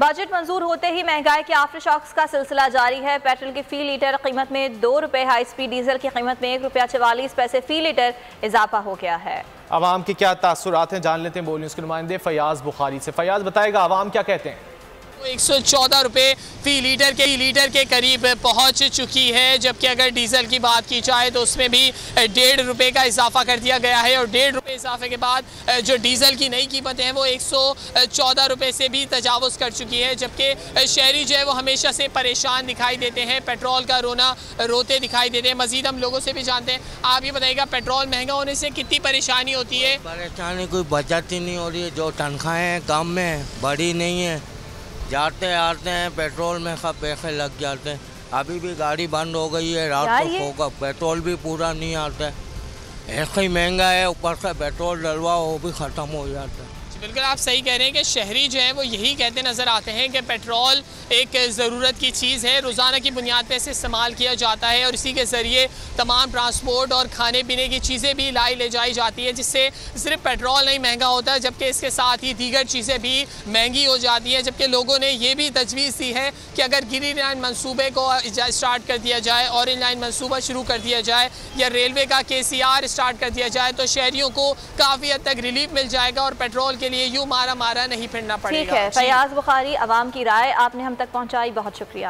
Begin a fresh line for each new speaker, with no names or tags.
Budget मंजूर होते ही महंगाई के आफ्टर शॉक्स का सिलसिला जारी है। पेट्रोल की फी लीटर कीमत में ₹2, हाई स्पीड डीजल की कीमत में ₹1.44 फी लीटर इजाफा हो गया है।
आवाम के क्या तासुरात हैं, जान लेते हैं बोल न्यूज़ के नुमाइंदे फयाज बुखारी से। फयाज बताएगा आवाम क्या कहते हैं।
114 रुपये फी लीटर के करीब पहुंच चुकी है, जबकि अगर डीजल की बात की जाए तो उसमें भी ₹1.5 का इजाफा कर दिया गया है और ₹1.5 इजाफे के बाद जो डीजल की नई कीमतें हैं वो 114 रुपये से भी तजावुज़ कर चुकी है। जबकि शहरी जो है वो हमेशा से परेशान दिखाई देते हैं, पेट्रोल का रोना रोते दिखाई देते हैं। मजीद हम लोगों से भी जानते हैं, आप ये बताइएगा पेट्रोल महंगा होने से कितनी परेशानी होती है?
परेशानी कोई बचत ही नहीं हो रही है, जो तनख्वाहें हैं कम में बड़ी नहीं है, जाते आते हैं पेट्रोल में सब पैसे लग जाते हैं। अभी भी गाड़ी बंद हो गई है, रात को होगा पेट्रोल भी पूरा नहीं आता है, ऐसे ही महंगा है, ऊपर से पेट्रोल डलवाओ वो भी ख़त्म हो जाता है।
बिल्कुल आप सही कह रहे हैं कि शहरी जो है वो यही कहते नज़र आते हैं कि पेट्रोल एक ज़रूरत की चीज़ है, रोज़ाना की बुनियाद पर इसे इस्तेमाल किया जाता है और इसी के ज़रिए तमाम ट्रांसपोर्ट और खाने पीने की चीज़ें भी लाई ले जाई जाती है, जिससे सिर्फ पेट्रोल नहीं महंगा होता है जबकि इसके साथ ही दीगर चीज़ें भी महंगी हो जाती हैं। जबकि लोगों ने ये भी तजवीज़ दी है कि अगर ग्रीन लाइन मनसूबे को स्टार्ट कर दिया जाए, ऑरेंज लाइन मनसूबा शुरू कर दिया जाए या रेलवे का KCR स्टार्ट कर दिया जाए तो शहरियों को काफ़ी हद तक रिलीफ मिल जाएगा और पेट्रोल के लिए यूँ मारा नहीं फिरना पड़ेगा।
ठीक है, फयाज बुखारी, अवाम की राय आपने हम तक पहुँचाई, बहुत शुक्रिया।